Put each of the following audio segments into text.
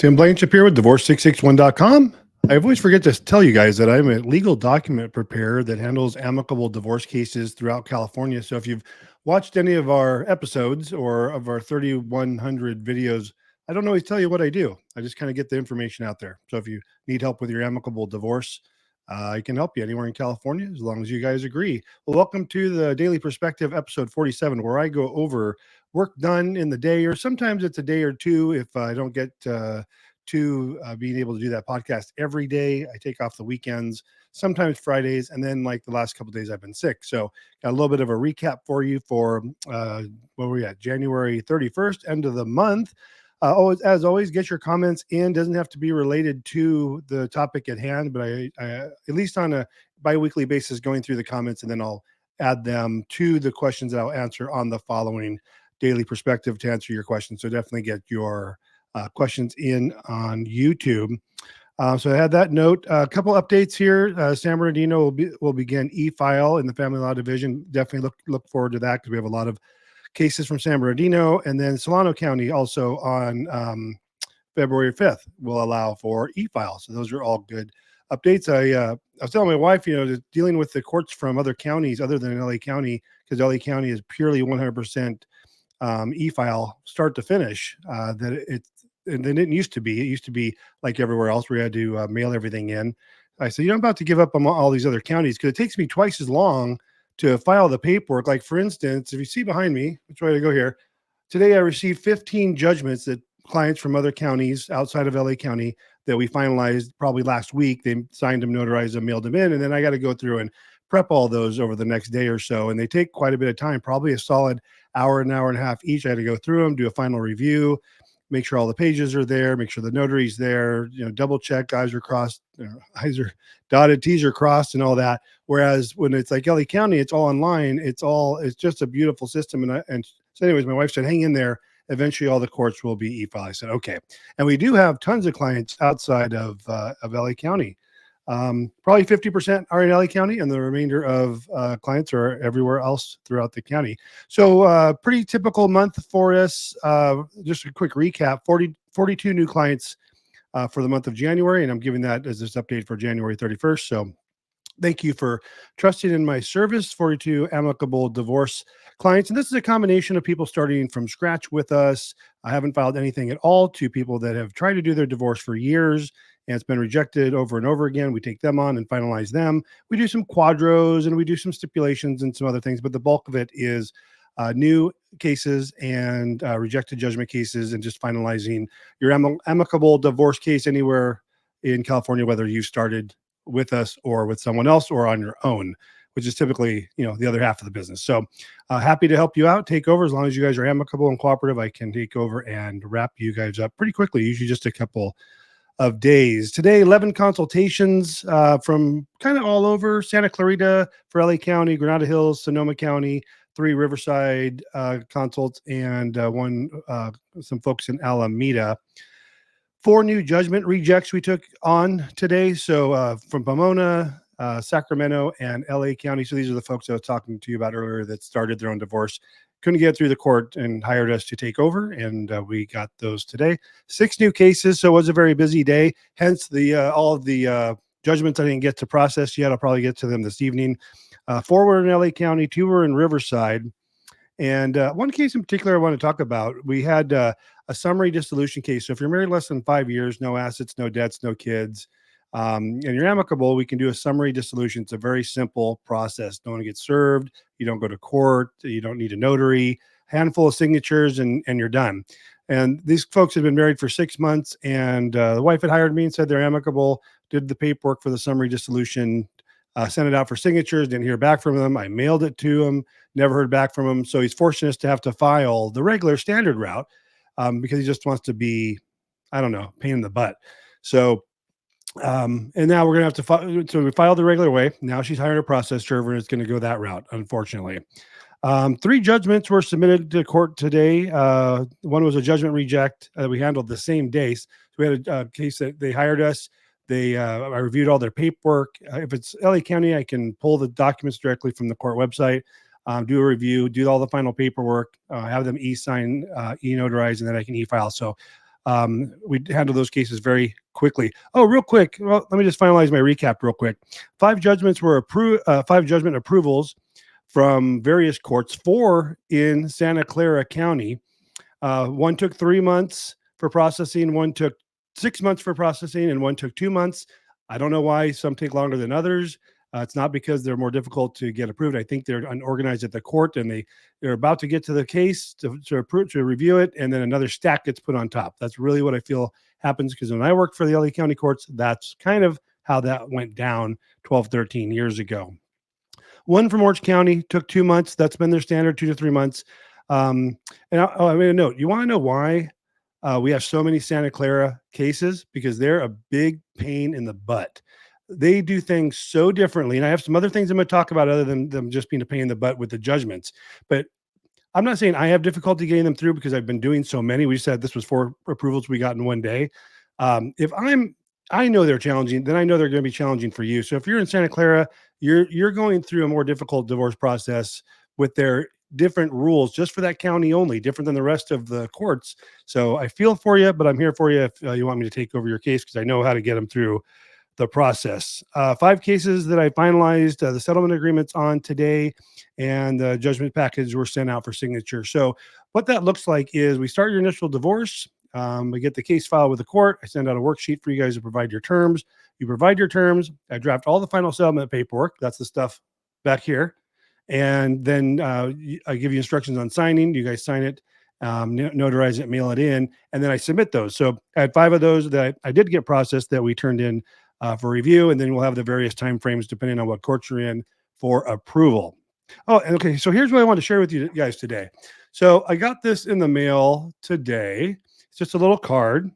Tim Blanchard here with Divorce661.com. I always forget to tell you guys that I'm a legal document preparer that handles amicable divorce cases throughout California. So if you've watched any of our episodes or of our 3,100 videos, I don't always tell you what I do. I just kind of get the information out there. So if you need help with your amicable divorce, I can help you anywhere in California as long as you guys agree. Well, welcome to the Daily Perspective, episode 47, where I go over work done in the day, or sometimes it's a day or two if I don't get to being able to do that podcast every day. I take off the weekends, sometimes Fridays, and then like the last couple of days I've been sick. So got a little bit of a recap for you for where we at, January 31st, end of the month. As always, get your comments in. Doesn't have to be related to the topic at hand, but I at least on a bi-weekly basis going through the comments, and then I'll add them to the questions that I'll answer on the following Daily Perspective to answer your questions. So definitely get your questions in on YouTube. So I had that note. A couple updates here. San Bernardino will begin e-file in the family law division. Definitely look forward to that because we have a lot of cases from San Bernardino, and then Solano County also on February 5th will allow for e-file. So those are all good updates. I was telling my wife, dealing with the courts from other counties other than LA County, because LA County is purely 100% e-file start to finish. And it didn't used to be. It used to be like everywhere else where you had to mail everything in. I said, I'm about to give up on all these other counties because it takes me twice as long to file the paperwork. Like, for instance, if you see behind me, which way to go here, today I received 15 judgments that clients from other counties outside of LA County that we finalized probably last week. They signed them, notarized them, mailed them in, and then I got to go through and prep all those over the next day or so. And they take quite a bit of time, probably a solid hour, an hour and a half each. I had to go through them, do a final review, make sure all the pages are there, make sure the notary's there, double check, I's are crossed, I's are dotted, T's are crossed, and all that. Whereas when it's like LA County, it's all online. It's just a beautiful system. And so anyways, my wife said, hang in there. Eventually all the courts will be e-file. I said, okay. And we do have tons of clients outside of LA County. Probably 50% are in LA County, and the remainder of clients are everywhere else throughout the county. So pretty typical month for us. Just a quick recap, 42 new clients for the month of January, and I'm giving that as this update for January 31st. So thank you for trusting in my service. 42 amicable divorce clients. And this is a combination of people starting from scratch with us. I haven't filed anything at all, to people that have tried to do their divorce for years and it's been rejected over and over again. We take them on and finalize them. We do some QDROs and we do some stipulations and some other things, but the bulk of it is new cases and rejected judgment cases, and just finalizing your amicable divorce case anywhere in California, whether you started with us or with someone else or on your own, which is typically, the other half of the business. So happy to help you out, take over. As long as you guys are amicable and cooperative, I can take over and wrap you guys up pretty quickly, usually just a couple of days. Today, 11 consultations from kind of all over: Santa Clarita for LA County, Granada Hills, Sonoma County, 3 Riverside consults, and some folks in Alameda. 4 new judgment rejects we took on today. So from Pomona, Sacramento, and LA County. So these are the folks I was talking to you about earlier that started their own divorce, couldn't get through the court, and hired us to take over. And we got those today. 6 new cases. So it was a very busy day. Hence all of the judgments I didn't get to process yet. I'll probably get to them this evening. 4 were in LA County, 2 were in Riverside. And one case in particular I want to talk about, we had a summary dissolution case. So if you're married less than 5 years, no assets, no debts, no kids, and you're amicable, we can do a summary dissolution. It's a very simple process. No one gets served. You don't go to court. You don't need a notary. Handful of signatures, and you're done. And these folks have been married for 6 months, and the wife had hired me and said they're amicable, did the paperwork for the summary dissolution, sent it out for signatures, didn't hear back from them. I mailed it to him, never heard back from him. So he's forcing us to have to file the regular standard route because he just wants to be, I don't know, pain in the butt. So, and now we're going to have to so we filed the regular way. Now she's hired a process server, and it's going to go that route, unfortunately. 3 judgments were submitted to court today. One was a judgment reject that we handled the same day. So we had a case that they hired us. I reviewed all their paperwork. If it's LA County, I can pull the documents directly from the court website, do a review, do all the final paperwork, have them e-sign, e-notarize, and then I can e-file. So We handle those cases very quickly. Oh, real quick. Well, let me just finalize my recap real quick. 5 judgment approvals from various courts, 4 in Santa Clara County. One took 3 months for processing, one took 6 months for processing, and one took 2 months. I don't know why some take longer than others. It's not because they're more difficult to get approved. I think they're unorganized at the court, and they're about to get to the case to review it, and then another stack gets put on top. That's really what I feel happens, because when I worked for the LA County courts, that's kind of how that went down 12, 13 years ago. One from Orange County took 2 months. That's been their standard, 2 to 3 months. And I made a note. You want to know why we have so many Santa Clara cases? Because they're a big pain in the butt. They do things so differently. And I have some other things I'm going to talk about other than them just being a pain in the butt with the judgments. But I'm not saying I have difficulty getting them through, because I've been doing so many. We said this was 4 approvals we got in one day. If I know they're challenging, then I know they're going to be challenging for you. So if you're in Santa Clara, you're going through a more difficult divorce process with their different rules just for that county only, different than the rest of the courts. So I feel for you, but I'm here for you if you want me to take over your case, because I know how to get them through the process. 5 cases that I finalized the settlement agreements on today, and the judgment package were sent out for signature. So what that looks like is we start your initial divorce. We get the case filed with the court. I send out a worksheet for you guys to provide your terms. You provide your terms. I draft all the final settlement paperwork. That's the stuff back here. And then I give you instructions on signing. You guys sign it, notarize it, mail it in, and then I submit those. So I had 5 of those that I did get processed that we turned in for review, and then we'll have the various timeframes depending on what court you're in for approval. Oh, and okay. So here's what I want to share with you guys today. So I got this in the mail today. It's just a little card,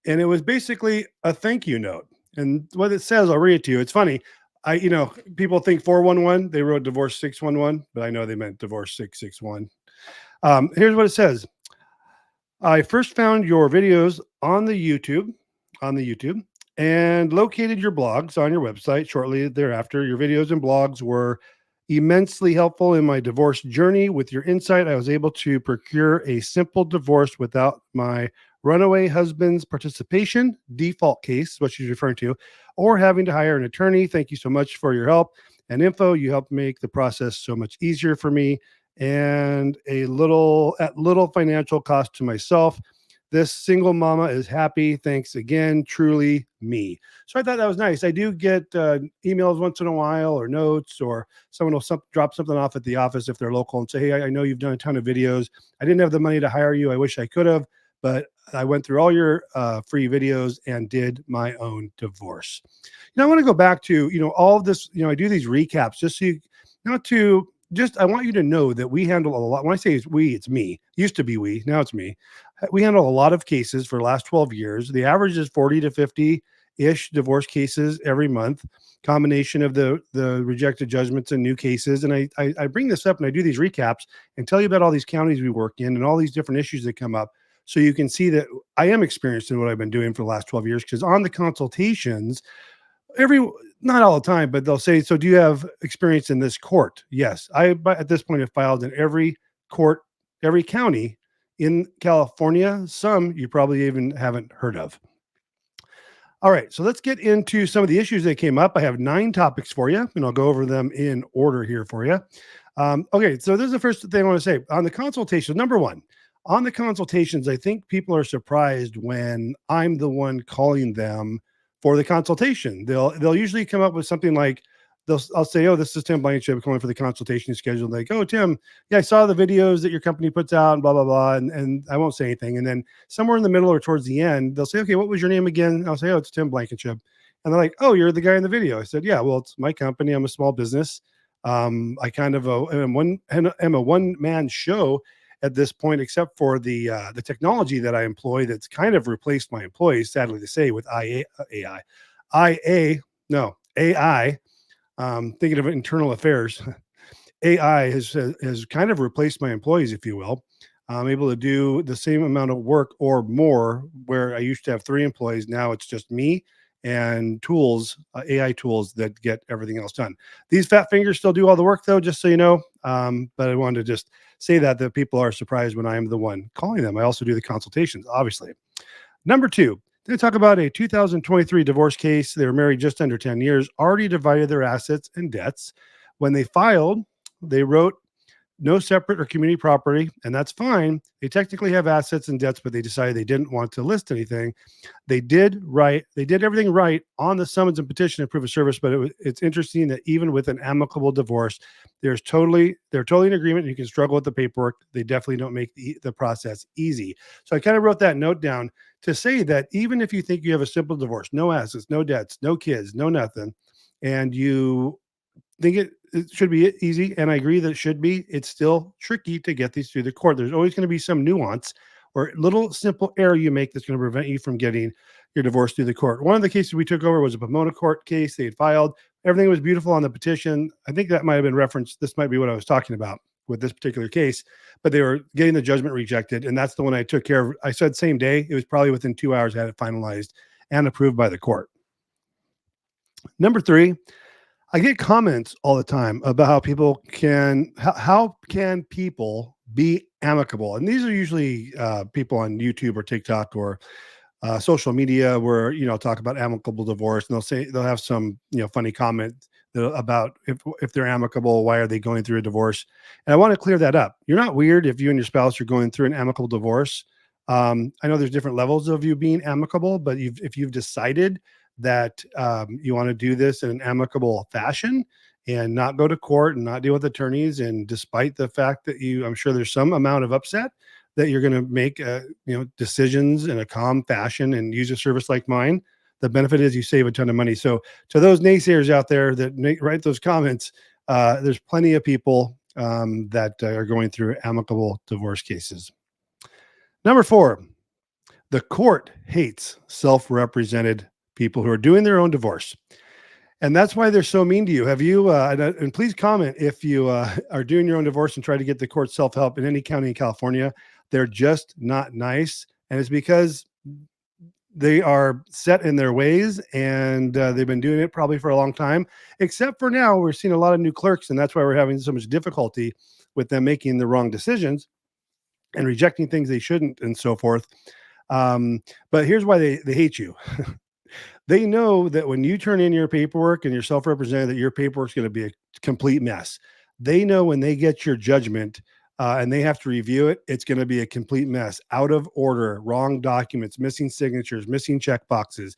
and it was basically a thank you note. And what it says, I'll read it to you. It's funny. People think 411, they wrote Divorce 611, but I know they meant Divorce 661. Here's what it says. I first found your videos on the YouTube, and located your blogs on your website shortly thereafter. Your videos and blogs were immensely helpful in my divorce journey. With your insight, I was able to procure a simple divorce without my runaway husband's participation, default case, what she's referring to, or having to hire an attorney. Thank you so much for your help and info. You helped make the process so much easier for me, and at little financial cost to myself. This single mama is happy. Thanks again. Truly me. So I thought that was nice. I do get emails once in a while, or notes, or someone will drop something off at the office if they're local and say, hey, I know you've done a ton of videos. I didn't have the money to hire you. I wish I could have, but I went through all your free videos and did my own divorce. I want to go back to, all of this, I do these recaps just so I want you to know that we handle a lot. When I say it's we, it's me. Used to be we, now it's me. We handle a lot of cases for the last 12 years. The average is 40 to 50-ish divorce cases every month, combination of the rejected judgments and new cases. And I bring this up and I do these recaps and tell you about all these counties we work in and all these different issues that come up, so you can see that I am experienced in what I've been doing for the last 12 years. Because on the consultations, not all the time, but they'll say, so do you have experience in this court? Yes. At this point, have filed in every court, every county in California. Some you probably even haven't heard of. All right, so let's get into some of the issues that came up. I have 9 topics for you, and I'll go over them in order here for you. Okay, so this is the first thing I want to say. On the consultation, number 1, on the consultations, I think people are surprised when I'm the one calling them for the consultation. They'll usually come up with something like, I'll say, oh, this is Tim Blankenship calling for the consultation schedule. Like, oh, Tim, yeah, I saw the videos that your company puts out and blah, blah, blah. And I won't say anything. And then somewhere in the middle or towards the end, they'll say, okay, what was your name again? I'll say, oh, it's Tim Blankenship. And they're like, oh, you're the guy in the video. I said, yeah, well, it's my company. I'm a small business. I kind of am a one-man show at this point, except for the technology that I employ that's kind of replaced my employees, sadly to say, with AI. Thinking of internal affairs, AI has kind of replaced my employees, if you will. I'm able to do the same amount of work or more, where I used to have 3 employees. Now it's just me and tools, AI tools that get everything else done. These fat fingers still do all the work, though, just so you know. But I wanted to just say that people are surprised when I am the one calling them. I also do the consultations, obviously. Number two, they talk about a 2023 divorce case. They were married just under 10 years, already divided their assets and debts. When they filed, they wrote no separate or community property, and that's fine. They technically have assets and debts, but they decided they didn't want to list anything. They did everything right on the summons and petition to proof of service, but it's interesting that even with an amicable divorce, they're totally in agreement. You can struggle with the paperwork. They definitely don't make the process easy. So I kind of wrote that note down to say that even if you think you have a simple divorce, no assets, no debts, no kids, no nothing, and you think it should be easy, and I agree that it should be, it's still tricky to get these through the court. There's always going to be some nuance or little simple error you make that's going to prevent you from getting your divorce through the court. One of the cases we took over was a Pomona court case. They had filed. Everything was beautiful on the petition. I think that might have been referenced. This might be what I was talking about with this particular case, but they were getting the judgment rejected, and that's the one I took care of. I said same day. It was probably within 2 hours I had it finalized and approved by the court. Number three, I get comments all the time about how can people be amicable, and these are usually people on YouTube or TikTok or social media where talk about amicable divorce, and they'll have some funny comment about if they're amicable, why are they going through a divorce? And I want to clear that up. You're not weird if you and your spouse are going through an amicable divorce. I know there's different levels of you being amicable, but if you've decided that you want to do this in an amicable fashion and not go to court and not deal with attorneys, and despite the fact that I'm sure there's some amount of upset, that you're going to make decisions in a calm fashion and use a service like mine, the benefit is you save a ton of money. So to those naysayers out there that write those comments, there's plenty of people that are going through amicable divorce cases. Number four, the court hates self-represented people who are doing their own divorce. And that's why they're so mean to you. Have you, and please comment if you are doing your own divorce and try to get the court self-help in any county in California. They're just not nice. And it's because they are set in their ways, and they've been doing it probably for a long time, except for now we're seeing a lot of new clerks. And that's why we're having so much difficulty with them making the wrong decisions and rejecting things they shouldn't and so forth. But here's why they hate you. They know that when you turn in your paperwork and you're self-represented, that your paperwork's going to be a complete mess. They know when they get your judgment and they have to review it, it's going to be a complete mess, out of order, wrong documents, missing signatures, missing check boxes,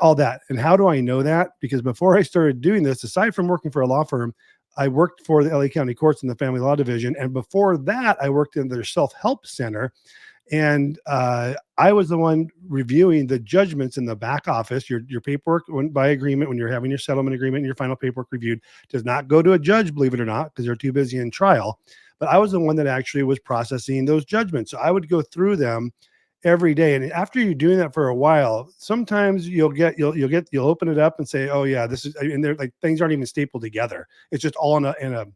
all that. And how do I know that? Because before I started doing this, aside from working for a law firm, I worked for the LA County Courts in the Family Law Division. And before that, I worked in their self-help center. And I was the one reviewing the judgments in the back office. Your paperwork by agreement, when you're having your settlement agreement and your final paperwork reviewed, does not go to a judge, believe it or not, because they're too busy in trial. But I was the one that actually was processing those judgments. So I would go through them every day. And after you're doing that for a while, sometimes you'll open it up and say, oh yeah, this is, and they're like, things aren't even stapled together. It's just all in an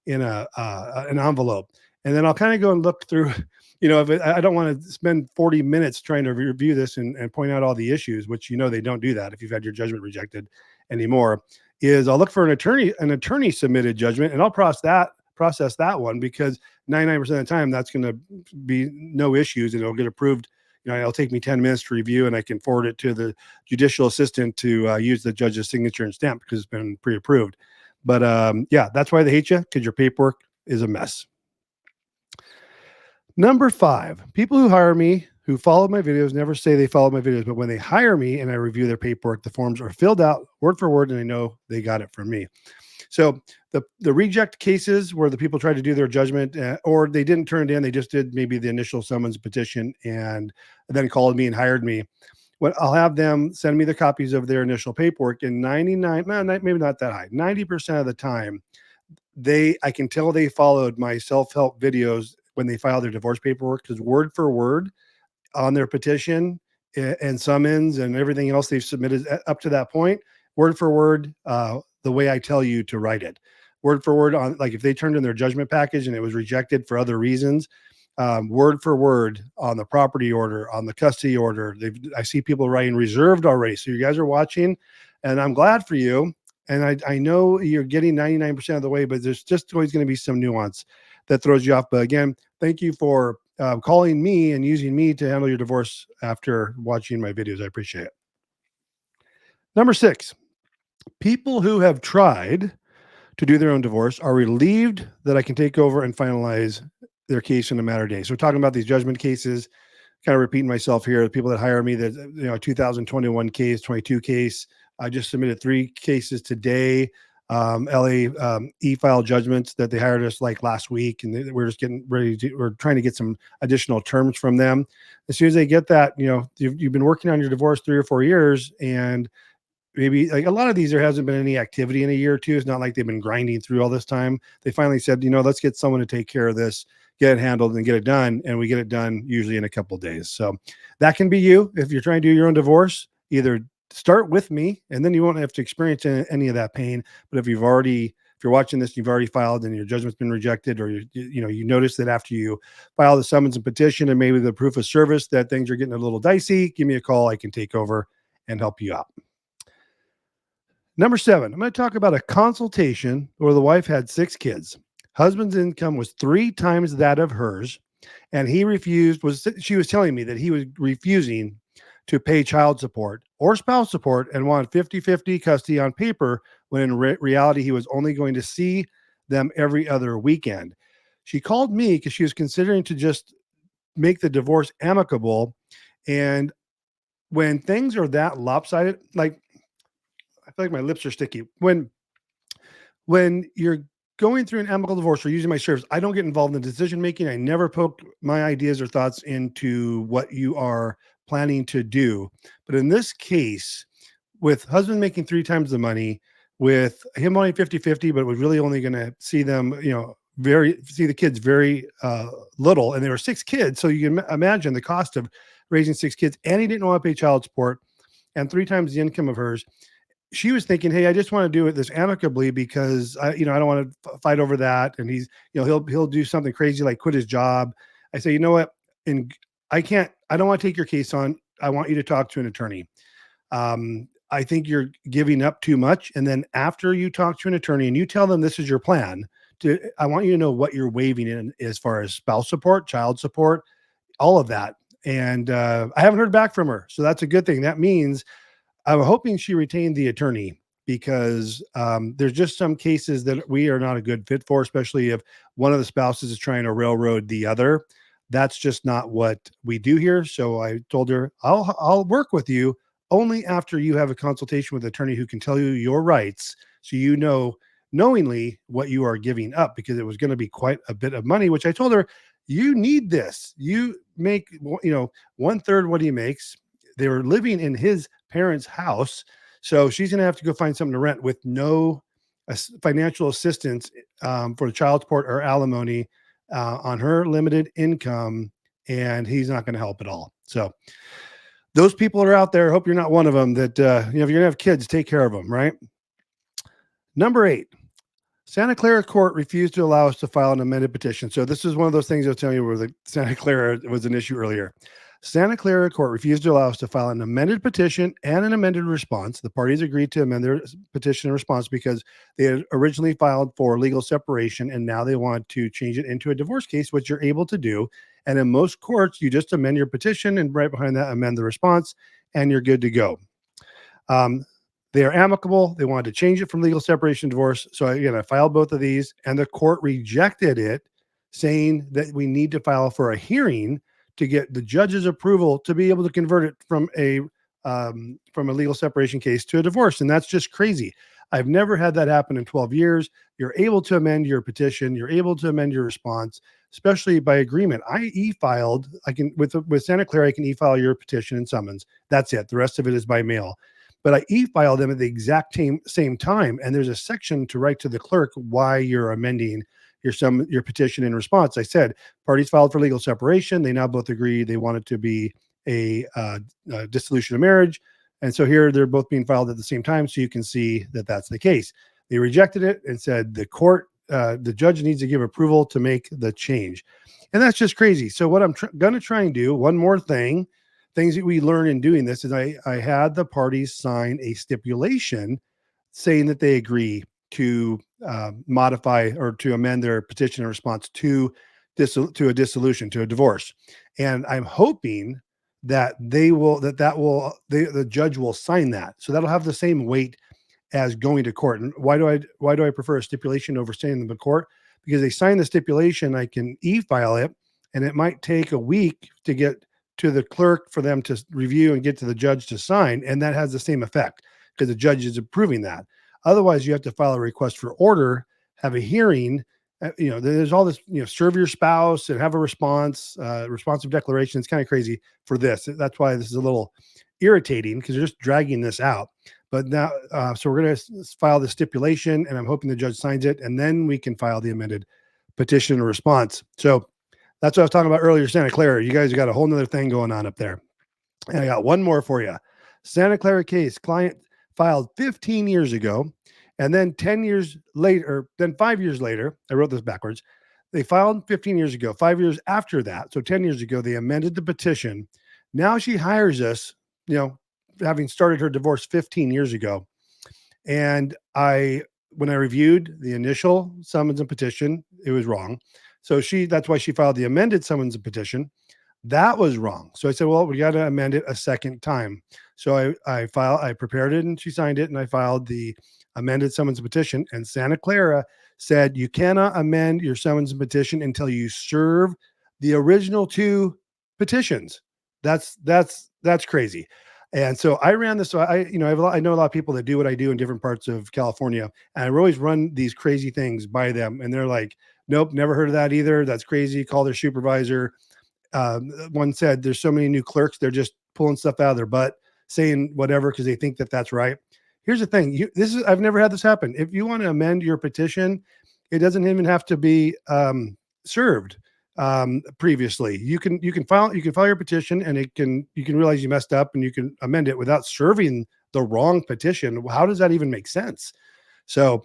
envelope. And then I'll kind of go and look through, if I don't want to spend 40 minutes trying to review this and point out all the issues, which, they don't do that if you've had your judgment rejected anymore, is I'll look for an attorney submitted judgment, and I'll process that one, because 99% of the time that's going to be no issues and it'll get approved. It'll take me 10 minutes to review, and I can forward it to the judicial assistant to use the judge's signature and stamp because it's been pre-approved. But yeah, that's why they hate you, because your paperwork is a mess. Number five, people who hire me, who follow my videos, never say they follow my videos, but when they hire me and I review their paperwork, the forms are filled out word for word, and I know they got it from me. So the reject cases where the people tried to do their judgment or they didn't turn it in, they just did maybe the initial summons petition and then called me and hired me. I'll have them send me the copies of their initial paperwork, and 99, maybe not that high, 90% of the time, I can tell they followed my self-help videos when they file their divorce paperwork, because word for word on their petition and summons and everything else they've submitted up to that point, word for word, the way I tell you to write it, word for word on, like if they turned in their judgment package and it was rejected for other reasons, word for word on the property order, on the custody order. I see people writing reserved already. So you guys are watching, and I'm glad for you. And I know you're getting 99% of the way, but there's just always going to be some nuance that throws you off. But again, thank you for calling me and using me to handle your divorce after watching my videos. I appreciate it. Number 6, people who have tried to do their own divorce are relieved that I can take over and finalize their case in a matter of days. So we're talking about these judgment cases, kind of repeating myself here. The people that hire me, that 2021 case, 22 case. I just submitted 3 cases today. LA e-file judgments that they hired us like last week, and we're just getting ready we're trying to get some additional terms from them. As soon as they get that, you've been working on your divorce 3 or 4 years, and maybe like a lot of these, there hasn't been any activity in a year or two. It's not like they've been grinding through all this time. They finally said, let's get someone to take care of this, get it handled and get it done. And we get it done usually in a couple of days. So that can be you. If you're trying to do your own divorce, either start with me and then you won't have to experience any of that pain. But if you're watching this, you've already filed and your judgment's been rejected, or you notice that after you file the summons and petition and maybe the proof of service that things are getting a little dicey, give me a call. I can take over and help you out. Number 7, I'm going to talk about a consultation where the wife had 6 kids. Husband's income was 3 times that of hers, and she was telling me that he was refusing to pay child support or spouse support and wanted 50-50 custody on paper, when in reality he was only going to see them every other weekend. She called me because she was considering to just make the divorce amicable. And when things are that lopsided, like, I feel like my lips are sticky. When you're going through an amicable divorce or using my service, I don't get involved in decision making. I never poke my ideas or thoughts into what you are planning to do. But in this case, with husband making 3 times the money, with him only 50-50, but was really only going to see them, see the kids very little, and there were 6 kids. So you can imagine the cost of raising 6 kids, and he didn't want to pay child support, and 3 times the income of hers. She was thinking, hey, I just want to do this amicably because I don't want to fight over that. And he's, he'll do something crazy like quit his job. I say, you know what? And I don't want to take your case on. I want you to talk to an attorney. I think you're giving up too much. And then after you talk to an attorney and you tell them this is your plan, I want you to know what you're waiving in as far as spouse support, child support, all of that. And I haven't heard back from her. So that's a good thing. That means I'm hoping she retained the attorney, because there's just some cases that we are not a good fit for, especially if one of the spouses is trying to railroad the other. That's just not what we do here. So I told her, I'll work with you only after you have a consultation with an attorney who can tell you your rights, so knowingly what you are giving up, because it was going to be quite a bit of money, which I told her, you need this. You make 1/3 what he makes. They were living in his parents' house, so she's going to have to go find something to rent with no financial assistance for the child support or alimony on her limited income, and he's not going to help at all. So those people are out there. I hope you're not one of them. That if you're going to have kids, take care of them, right? Number 8. Santa Clara court refused to allow us to file an amended petition. So this is one of those things I was telling you where the Santa Clara was an issue earlier. Santa Clara court refused to allow us to file an amended petition and an amended response. The parties agreed to amend their petition and response because they had originally filed for legal separation, and now they want to change it into a divorce case, which you're able to do. And in most courts, you just amend your petition, and right behind that, amend the response, and you're good to go. They are amicable. They wanted to change it from legal separation to divorce. So again, I filed both of these, and the court rejected it, saying that we need to file for a hearing to get the judge's approval to be able to convert it from a legal separation case to a divorce. And that's just crazy. I've never had that happen in 12 years. You're able to amend your petition. You're able to amend your response, especially by agreement. I e-filed. With Santa Clara, I can e-file your petition and summons. That's it. The rest of it is by mail. But I e-filed them at the exact same time. And there's a section to write to the clerk why you're amending your petition in response. I said, parties filed for legal separation. They now both agree they want it to be a dissolution of marriage. And so here they're both being filed at the same time. So you can see that that's the case. They rejected it and said the judge needs to give approval to make the change. And that's just crazy. So what I'm going to try and do, one more thing, things that we learn in doing this is I had the parties sign a stipulation saying that they agree to modify or to amend their petition in response to a dissolution, to a divorce. And I'm hoping that the judge will sign that. So that'll have the same weight as going to court. And why do I prefer a stipulation over staying in the court? Because they sign the stipulation, I can e-file it, and it might take a week to get to the clerk for them to review and get to the judge to sign, and that has the same effect because the judge is approving that. Otherwise, you have to file a request for order, have a hearing. There's all this, serve your spouse and have a responsive declaration. It's kind of crazy for this. That's why this is a little irritating because they're just dragging this out. But now, so we're going to file the stipulation, and I'm hoping the judge signs it, and then we can file the amended petition or response. So that's what I was talking about earlier, Santa Clara. You guys got a whole nother thing going on up there. And I got one more for you. Santa Clara case, client filed 15 years ago, and then 10 years later, then 5 years later, I wrote this backwards. They filed 15 years ago, 5 years after that. So 10 years ago, they amended the petition. Now she hires us, having started her divorce 15 years ago. And when I reviewed the initial summons and petition, it was wrong. So that's why she filed the amended summons and petition. That was wrong. So I said, well, we got to amend it a second time. So I prepared it and she signed it, and I filed the amended summons and petition. And Santa Clara said, you cannot amend your summons and petition until you serve the original two petitions. That's crazy. And so I ran this. So I know a lot of people that do what I do in different parts of California, and I always run these crazy things by them. And they're like, nope, never heard of that either. That's crazy. Call their supervisor. One said there's so many new clerks. They're just pulling stuff out of their butt, saying whatever, because they think that that's right. Here's the thing. I've never had this happen. If you want to amend your petition, it doesn't even have to be served previously. You can file your petition, and you can realize you messed up, and you can amend it without serving the wrong petition. How does that even make sense? So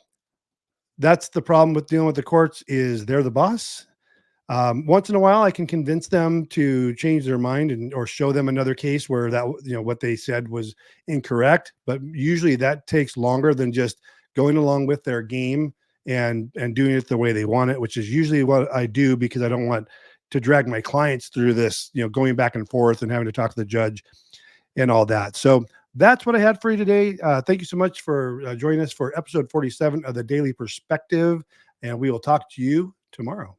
that's the problem with dealing with the courts, is they're the boss. Once in a while, I can convince them to change their mind or show them another case where that, what they said was incorrect. But usually that takes longer than just going along with their game and doing it the way they want it, which is usually what I do, because I don't want to drag my clients through this, going back and forth and having to talk to the judge and all that. So that's what I had for you today. Thank you so much for joining us for episode 47 of the Daily Perspective, and we will talk to you tomorrow.